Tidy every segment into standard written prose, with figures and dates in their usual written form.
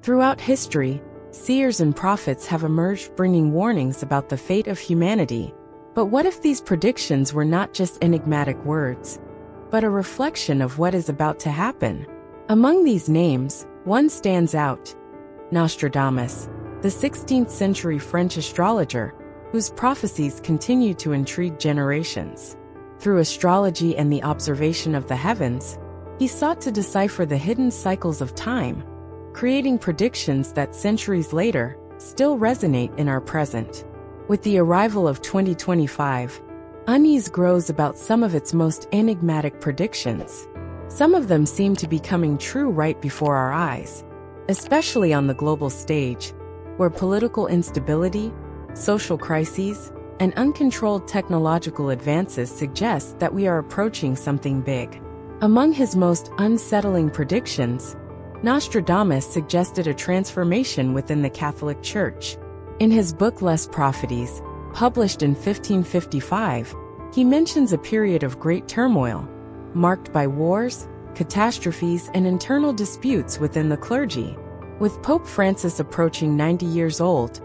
Throughout history, seers and prophets have emerged bringing warnings about the fate of humanity. But what if these predictions were not just enigmatic words, but a reflection of what is about to happen? Among these names, one stands out: Nostradamus, the 16th century French astrologer, whose prophecies continue to intrigue generations. Through astrology and the observation of the heavens, he sought to decipher the hidden cycles of time, creating predictions that centuries later still resonate in our present. With the arrival of 2025, unease grows about some of its most enigmatic predictions. Some of them seem to be coming true right before our eyes, especially on the global stage, where political instability, social crises, and uncontrolled technological advances suggest that we are approaching something big. Among his most unsettling predictions, Nostradamus suggested a transformation within the Catholic Church. In his book Prophecies, published in 1555, he mentions a period of great turmoil, marked by wars, catastrophes, and internal disputes within the clergy. With Pope Francis approaching 90 years old,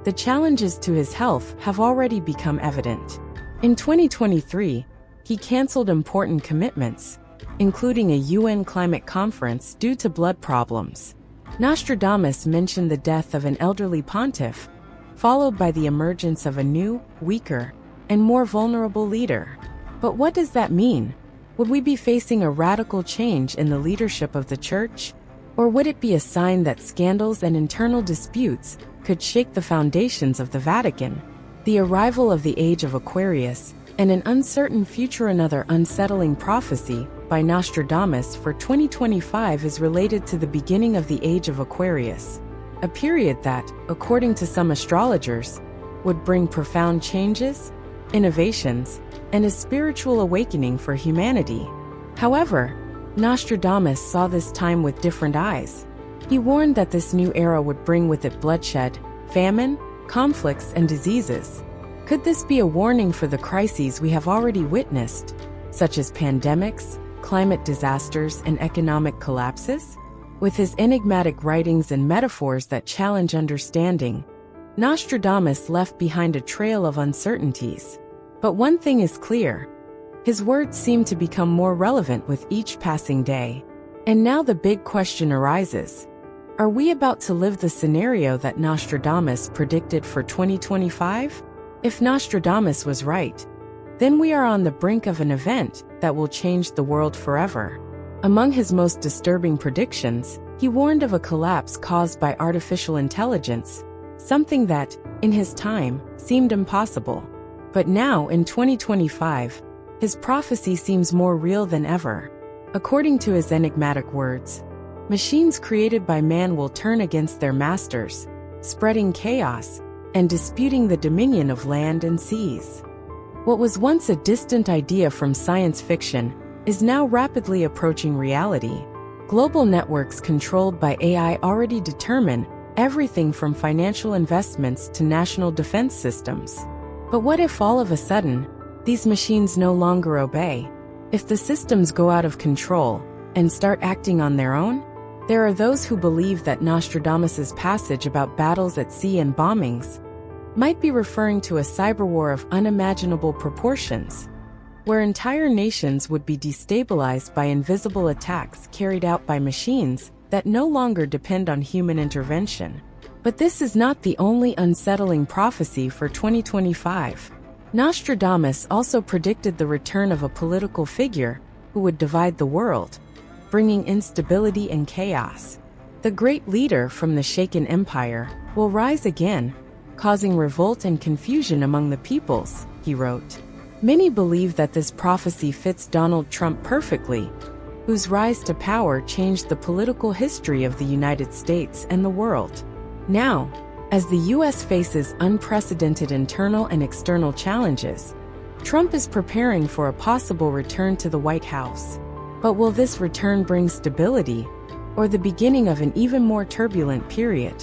the challenges to his health have already become evident. In 2023, he canceled important commitments, including a UN climate conference due to blood problems. Nostradamus mentioned the death of an elderly pontiff, followed by the emergence of a new, weaker, and more vulnerable leader. But what does that mean? Would we be facing a radical change in the leadership of the Church? Or would it be a sign that scandals and internal disputes could shake the foundations of the Vatican? The arrival of the Age of Aquarius and an uncertain future. Another unsettling prophecy by Nostradamus for 2025 is related to the beginning of the Age of Aquarius, a period that, according to some astrologers, would bring profound changes, innovations, and a spiritual awakening for humanity. However, Nostradamus saw this time with different eyes. He warned that this new era would bring with it bloodshed, famine, conflicts, and diseases. Could this be a warning for the crises we have already witnessed, such as pandemics, climate disasters, and economic collapses? With his enigmatic writings and metaphors that challenge understanding, Nostradamus left behind a trail of uncertainties. But one thing is clear: his words seem to become more relevant with each passing day. And now the big question arises: are we about to live the scenario that Nostradamus predicted for 2025? If Nostradamus was right, then we are on the brink of an event that will change the world forever. Among his most disturbing predictions, he warned of a collapse caused by artificial intelligence, something that, in his time, seemed impossible. But now, in 2025, his prophecy seems more real than ever. According to his enigmatic words, machines created by man will turn against their masters, spreading chaos and disputing the dominion of land and seas. What was once a distant idea from science fiction is now rapidly approaching reality. Global networks controlled by AI already determine everything from financial investments to national defense systems. But what if all of a sudden, these machines no longer obey? If the systems go out of control and start acting on their own? There are those who believe that Nostradamus's passage about battles at sea and bombings might be referring to a cyberwar of unimaginable proportions, where entire nations would be destabilized by invisible attacks carried out by machines that no longer depend on human intervention. But this is not the only unsettling prophecy for 2025. Nostradamus also predicted the return of a political figure who would divide the world, bringing instability and chaos. The great leader from the shaken empire will rise again, causing revolt and confusion among the peoples, he wrote. Many believe that this prophecy fits Donald Trump perfectly, whose rise to power changed the political history of the United States and the world. Now, as the U.S. faces unprecedented internal and external challenges, Trump is preparing for a possible return to the White House. But will this return bring stability, or the beginning of an even more turbulent period?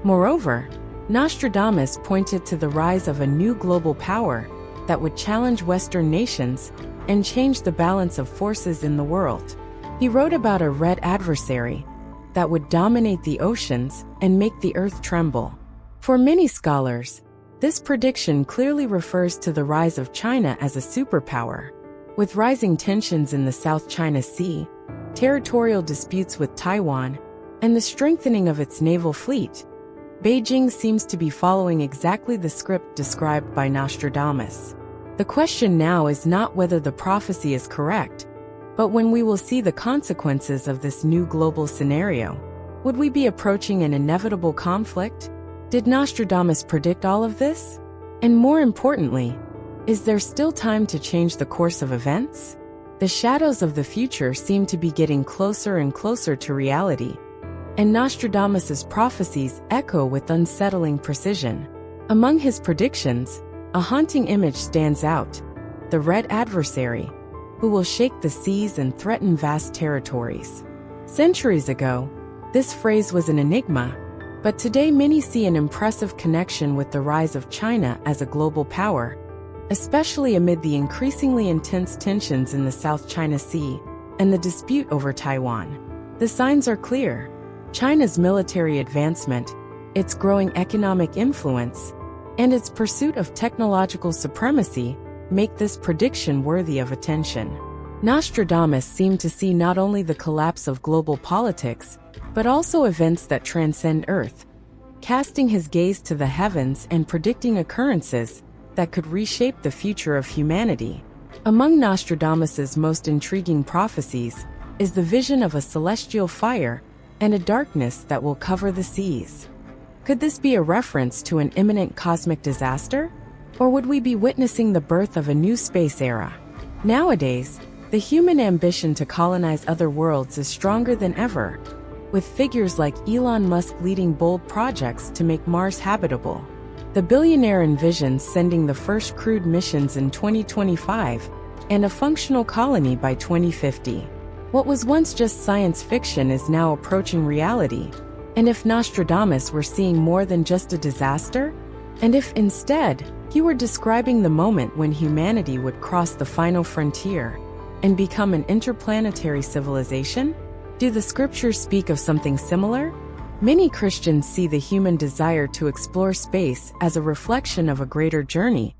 Moreover, Nostradamus pointed to the rise of a new global power that would challenge Western nations and change the balance of forces in the world. He wrote about a red adversary, that would dominate the oceans and make the earth tremble. For many scholars, this prediction clearly refers to the rise of China as a superpower. With rising tensions in the South China Sea, territorial disputes with Taiwan, and the strengthening of its naval fleet, Beijing seems to be following exactly the script described by Nostradamus. The question now is not whether the prophecy is correct, but when we will see the consequences of this new global scenario. Would we be approaching an inevitable conflict? Did Nostradamus predict all of this? And more importantly, is there still time to change the course of events? The shadows of the future seem to be getting closer and closer to reality, and Nostradamus's prophecies echo with unsettling precision. Among his predictions, a haunting image stands out: the red adversary, who will shake the seas and threaten vast territories. Centuries ago, this phrase was an enigma, but today many see an impressive connection with the rise of China as a global power, especially amid the increasingly intense tensions in the South China Sea and the dispute over Taiwan. The signs are clear. China's military advancement, its growing economic influence, and its pursuit of technological supremacy make this prediction worthy of attention. Nostradamus seemed to see not only the collapse of global politics, but also events that transcend Earth, casting his gaze to the heavens and predicting occurrences that could reshape the future of humanity. Among Nostradamus's most intriguing prophecies is the vision of a celestial fire and a darkness that will cover the seas. Could this be a reference to an imminent cosmic disaster? Or would we be witnessing the birth of a new space era? Nowadays, the human ambition to colonize other worlds is stronger than ever, with figures like Elon Musk leading bold projects to make Mars habitable. The billionaire envisions sending the first crewed missions in 2025 and a functional colony by 2050. What was once just science fiction is now approaching reality. And if Nostradamus were seeing more than just a disaster? And if instead, he were describing the moment when humanity would cross the final frontier and become an interplanetary civilization? Do the scriptures speak of something similar? Many Christians see the human desire to explore space as a reflection of a greater journey,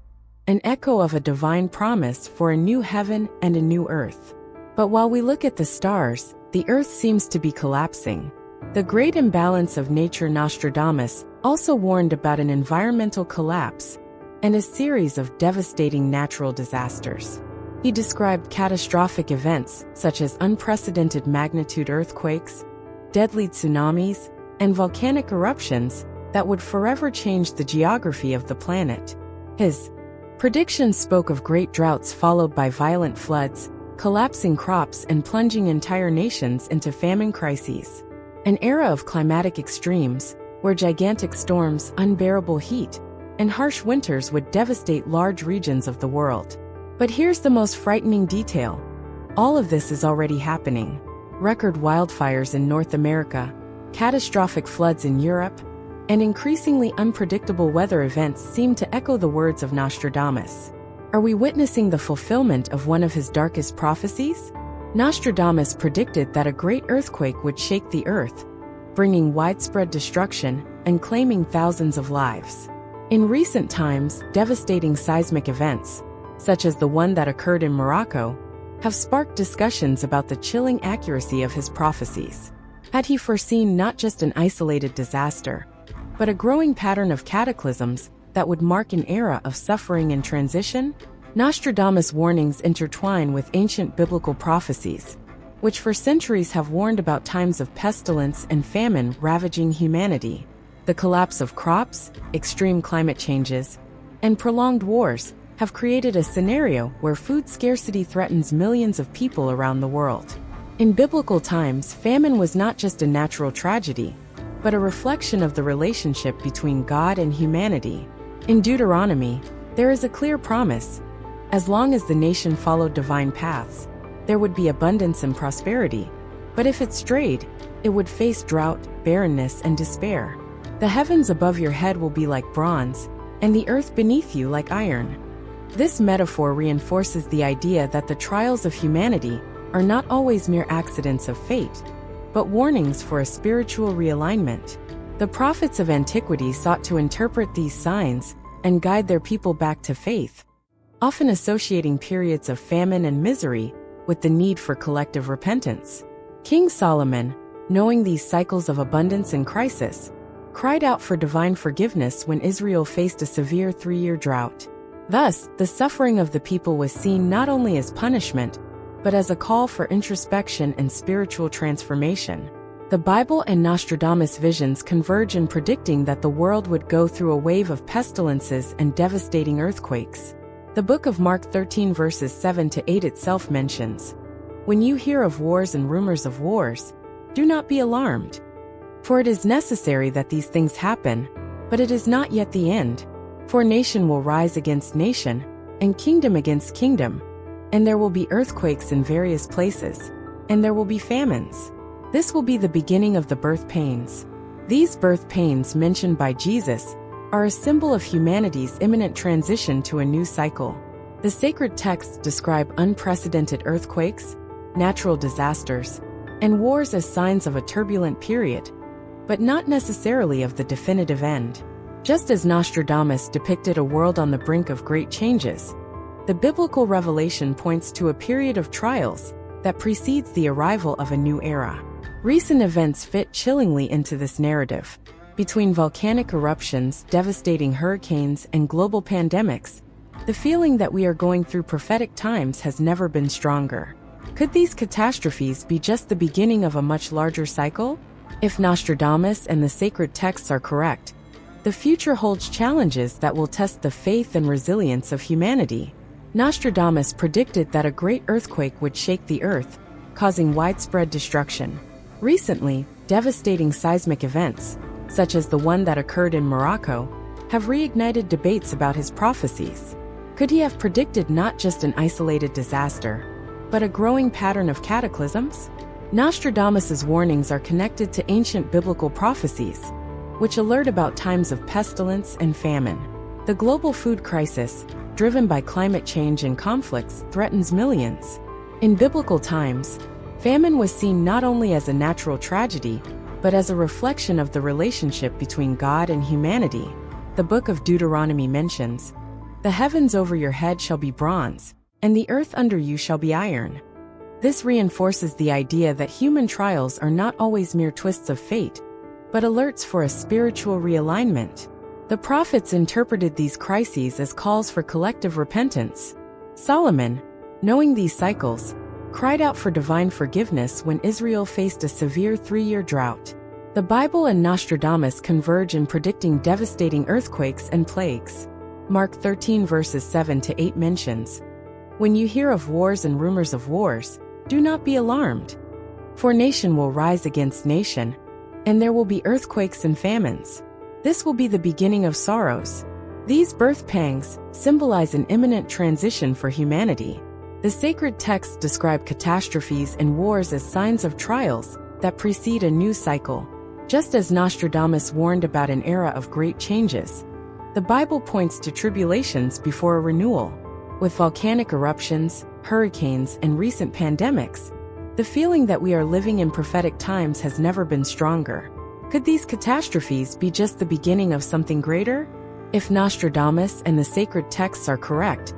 an echo of a divine promise for a new heaven and a new earth. But while we look at the stars, the earth seems to be collapsing. The great imbalance of nature. Nostradamus also warned about an environmental collapse and a series of devastating natural disasters. He described catastrophic events such as unprecedented magnitude earthquakes, deadly tsunamis, and volcanic eruptions that would forever change the geography of the planet. His predictions spoke of great droughts followed by violent floods, collapsing crops, and plunging entire nations into famine crises. An era of climatic extremes, where gigantic storms, unbearable heat, and harsh winters would devastate large regions of the world. But here's the most frightening detail. All of this is already happening. Record wildfires in North America, catastrophic floods in Europe, and increasingly unpredictable weather events seem to echo the words of Nostradamus. Are we witnessing the fulfillment of one of his darkest prophecies? Nostradamus predicted that a great earthquake would shake the earth, bringing widespread destruction and claiming thousands of lives. In recent times, devastating seismic events, such as the one that occurred in Morocco, have sparked discussions about the chilling accuracy of his prophecies. Had he foreseen not just an isolated disaster, but a growing pattern of cataclysms that would mark an era of suffering and transition? Nostradamus' warnings intertwine with ancient biblical prophecies, which for centuries have warned about times of pestilence and famine ravaging humanity. The collapse of crops, extreme climate changes, and prolonged wars have created a scenario where food scarcity threatens millions of people around the world. In biblical times, famine was not just a natural tragedy, but a reflection of the relationship between God and humanity. In Deuteronomy, there is a clear promise: as long as the nation followed divine paths, there would be abundance and prosperity. But if it strayed, it would face drought, barrenness, and despair. The heavens above your head will be like bronze, and the earth beneath you like iron. This metaphor reinforces the idea that the trials of humanity are not always mere accidents of fate, but warnings for a spiritual realignment. The prophets of antiquity sought to interpret these signs and guide their people back to faith, often associating periods of famine and misery with the need for collective repentance. King Solomon, knowing these cycles of abundance and crisis, cried out for divine forgiveness when Israel faced a severe 3-year drought. Thus, the suffering of the people was seen not only as punishment, but as a call for introspection and spiritual transformation. The Bible and Nostradamus visions converge in predicting that the world would go through a wave of pestilences and devastating earthquakes. The book of Mark 13 verses 7 to 8 itself mentions, "When you hear of wars and rumors of wars, do not be alarmed. For it is necessary that these things happen, but it is not yet the end. For nation will rise against nation, and kingdom against kingdom, and there will be earthquakes in various places, and there will be famines. This will be the beginning of the birth pains." These birth pains mentioned by Jesus are a symbol of humanity's imminent transition to a new cycle. The sacred texts describe unprecedented earthquakes, natural disasters, and wars as signs of a turbulent period, but not necessarily of the definitive end. Just as Nostradamus depicted a world on the brink of great changes, the biblical revelation points to a period of trials that precedes the arrival of a new era. Recent events fit chillingly into this narrative. Between volcanic eruptions, devastating hurricanes, and global pandemics, the feeling that we are going through prophetic times has never been stronger. Could these catastrophes be just the beginning of a much larger cycle? If Nostradamus and the sacred texts are correct, the future holds challenges that will test the faith and resilience of humanity. Nostradamus predicted that a great earthquake would shake the earth, causing widespread destruction. Recently, devastating seismic events, such as the one that occurred in Morocco, have reignited debates about his prophecies. Could he have predicted not just an isolated disaster, but a growing pattern of cataclysms? Nostradamus's warnings are connected to ancient biblical prophecies, which alert about times of pestilence and famine. The global food crisis, driven by climate change and conflicts, threatens millions. In biblical times, famine was seen not only as a natural tragedy, but as a reflection of the relationship between God and humanity. The book of Deuteronomy mentions, "The heavens over your head shall be bronze, and the earth under you shall be iron." This reinforces the idea that human trials are not always mere twists of fate, but alerts for a spiritual realignment. The prophets interpreted these crises as calls for collective repentance. Solomon, knowing these cycles, cried out for divine forgiveness when Israel faced a severe 3-year drought. The Bible and Nostradamus converge in predicting devastating earthquakes and plagues. Mark 13 verses 7 to 8 mentions, "When you hear of wars and rumors of wars, do not be alarmed. For nation will rise against nation, and there will be earthquakes and famines. This will be the beginning of sorrows." These birth pangs symbolize an imminent transition for humanity. The sacred texts describe catastrophes and wars as signs of trials that precede a new cycle. Just as Nostradamus warned about an era of great changes, the Bible points to tribulations before a renewal. With volcanic eruptions, hurricanes, and recent pandemics, the feeling that we are living in prophetic times has never been stronger. Could these catastrophes be just the beginning of something greater? If Nostradamus and the sacred texts are correct,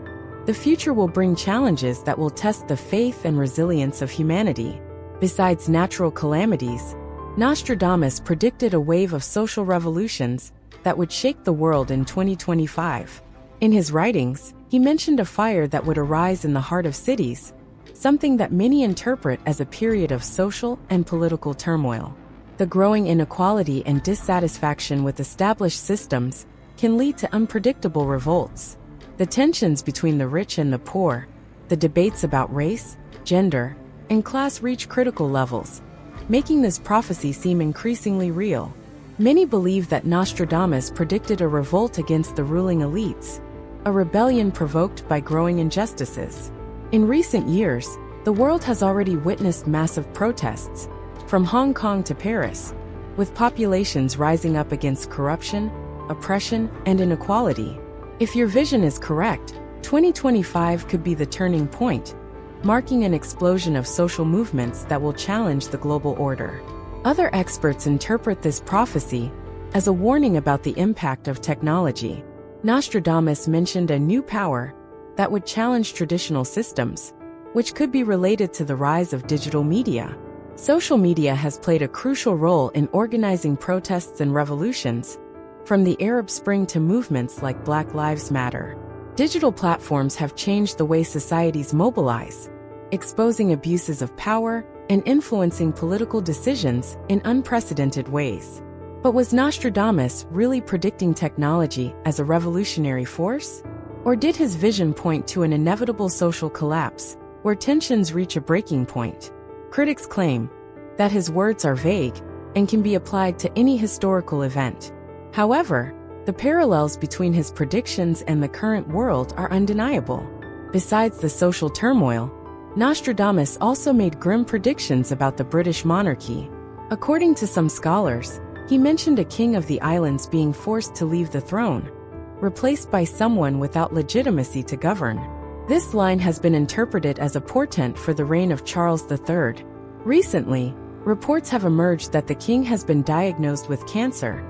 the future will bring challenges that will test the faith and resilience of humanity. Besides natural calamities, Nostradamus predicted a wave of social revolutions that would shake the world in 2025. In his writings, he mentioned a fire that would arise in the heart of cities, something that many interpret as a period of social and political turmoil. The growing inequality and dissatisfaction with established systems can lead to unpredictable revolts. The tensions between the rich and the poor, the debates about race, gender, and class reach critical levels, making this prophecy seem increasingly real. Many believe that Nostradamus predicted a revolt against the ruling elites, a rebellion provoked by growing injustices. In recent years, the world has already witnessed massive protests, from Hong Kong to Paris, with populations rising up against corruption, oppression, and inequality. If your vision is correct, 2025 could be the turning point, marking an explosion of social movements that will challenge the global order. Other experts interpret this prophecy as a warning about the impact of technology. Nostradamus mentioned a new power that would challenge traditional systems, which could be related to the rise of digital media. Social media has played a crucial role in organizing protests and revolutions, from the Arab Spring to movements like Black Lives Matter. Digital platforms have changed the way societies mobilize, exposing abuses of power and influencing political decisions in unprecedented ways. But was Nostradamus really predicting technology as a revolutionary force? Or did his vision point to an inevitable social collapse, where tensions reach a breaking point? Critics claim that his words are vague and can be applied to any historical event. However, the parallels between his predictions and the current world are undeniable. Besides the social turmoil, Nostradamus also made grim predictions about the British monarchy. According to some scholars, he mentioned a king of the islands being forced to leave the throne, replaced by someone without legitimacy to govern. This line has been interpreted as a portent for the reign of Charles III. Recently, reports have emerged that the king has been diagnosed with cancer,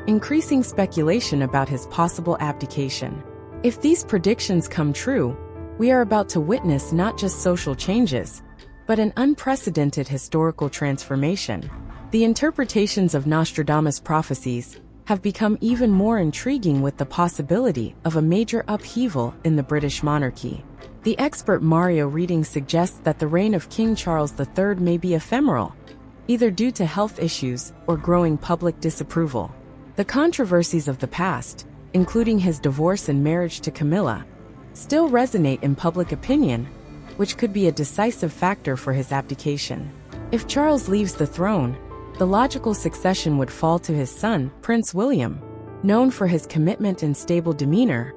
increasing speculation about his possible abdication. If these predictions come true, we are about to witness not just social changes, but an unprecedented historical transformation. The interpretations of Nostradamus' prophecies have become even more intriguing with the possibility of a major upheaval in the British monarchy. The expert Mario reading suggests that the reign of King Charles III may be ephemeral, either due to health issues or growing public disapproval. The controversies of the past, including his divorce and marriage to Camilla, still resonate in public opinion, which could be a decisive factor for his abdication. If Charles leaves the throne, the logical succession would fall to his son, Prince William. Known for his commitment and stable demeanor,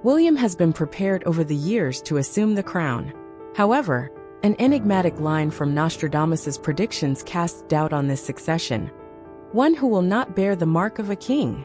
William has been prepared over the years to assume the crown. However, an enigmatic line from Nostradamus' predictions casts doubt on this succession: one who will not bear the mark of a king.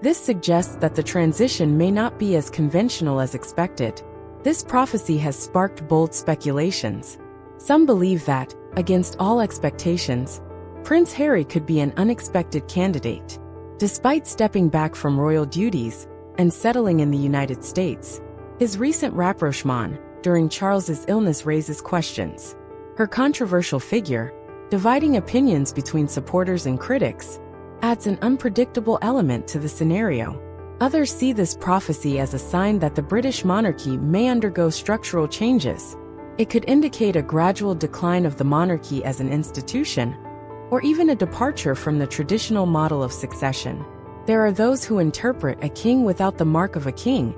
This suggests that the transition may not be as conventional as expected. This prophecy has sparked bold speculations. Some believe that, against all expectations, Prince Harry could be an unexpected candidate. Despite stepping back from royal duties and settling in the United States, his recent rapprochement during Charles's illness raises questions. Her controversial figure, dividing opinions between supporters and critics, adds an unpredictable element to the scenario. Others see this prophecy as a sign that the British monarchy may undergo structural changes. It could indicate a gradual decline of the monarchy as an institution, or even a departure from the traditional model of succession. There are those who interpret a king without the mark of a king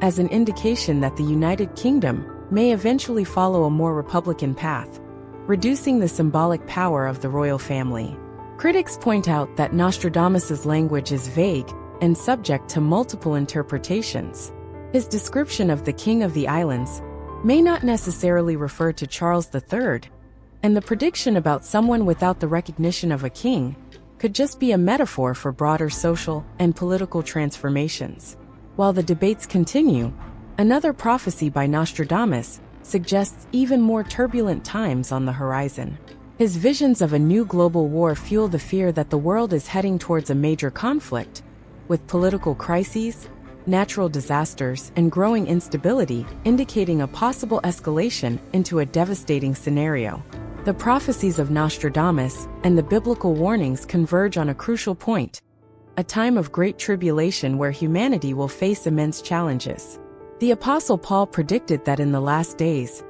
as an indication that the United Kingdom may eventually follow a more republican path, reducing the symbolic power of the royal family. Critics point out that Nostradamus' language is vague and subject to multiple interpretations. His description of the King of the Islands may not necessarily refer to Charles III, and the prediction about someone without the recognition of a king could just be a metaphor for broader social and political transformations. While the debates continue, another prophecy by Nostradamus suggests even more turbulent times on the horizon. His visions of a new global war fuel the fear that the world is heading towards a major conflict, with political crises, natural disasters, and growing instability indicating a possible escalation into a devastating scenario. The prophecies of Nostradamus and the biblical warnings converge on a crucial point: a time of great tribulation where humanity will face immense challenges. The Apostle Paul predicted that in the last days,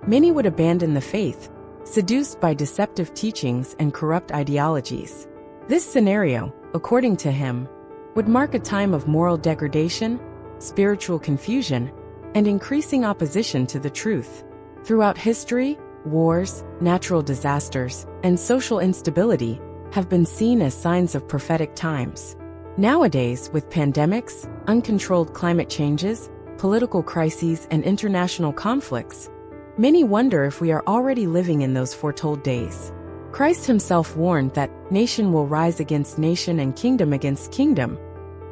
many would abandon the faith, seduced by deceptive teachings and corrupt ideologies. This scenario, according to him, would mark a time of moral degradation, spiritual confusion, and increasing opposition to the truth. Throughout history, wars, natural disasters, and social instability have been seen as signs of prophetic times. Nowadays, with pandemics, uncontrolled climate changes, political crises, and international conflicts, many wonder if we are already living in those foretold days. Christ himself warned that nation will rise against nation and kingdom against kingdom,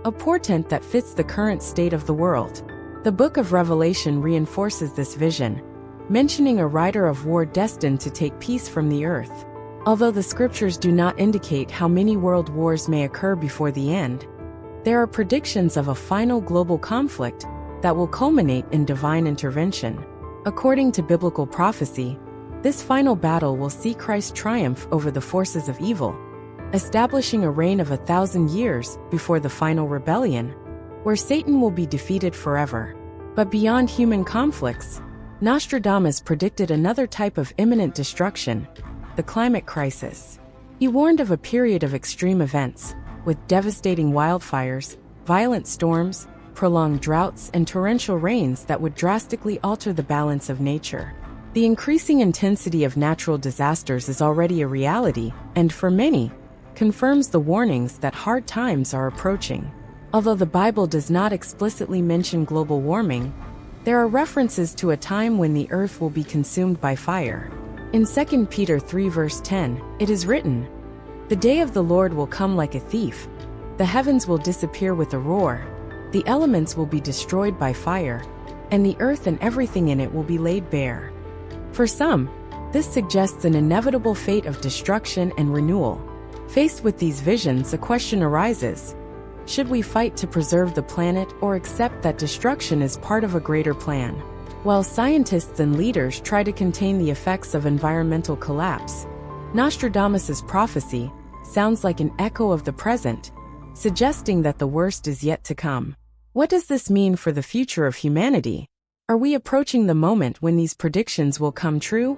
a portent that fits the current state of the world. The book of Revelation reinforces this vision, mentioning a rider of war destined to take peace from the earth. Although the scriptures do not indicate how many world wars may occur before the end, there are predictions of a final global conflict that will culminate in divine intervention. According to biblical prophecy, this final battle will see Christ triumph over the forces of evil, establishing a reign of 1,000 years before the final rebellion, where Satan will be defeated forever. But beyond human conflicts, Nostradamus predicted another type of imminent destruction, the climate crisis. He warned of a period of extreme events, with devastating wildfires, violent storms, prolonged droughts, and torrential rains that would drastically alter the balance of nature. The increasing intensity of natural disasters is already a reality, and for many, confirms the warnings that hard times are approaching. Although the Bible does not explicitly mention global warming, there are references to a time when the earth will be consumed by fire. In 2 Peter 3 verse 10, it is written, "The day of the Lord will come like a thief. The heavens will disappear with a roar. The elements will be destroyed by fire, and the earth and everything in it will be laid bare." For some, this suggests an inevitable fate of destruction and renewal. Faced with these visions, a question arises: should we fight to preserve the planet or accept that destruction is part of a greater plan? While scientists and leaders try to contain the effects of environmental collapse, Nostradamus's prophecy sounds like an echo of the present, suggesting that the worst is yet to come. What does this mean for the future of humanity? Are we approaching the moment when these predictions will come true?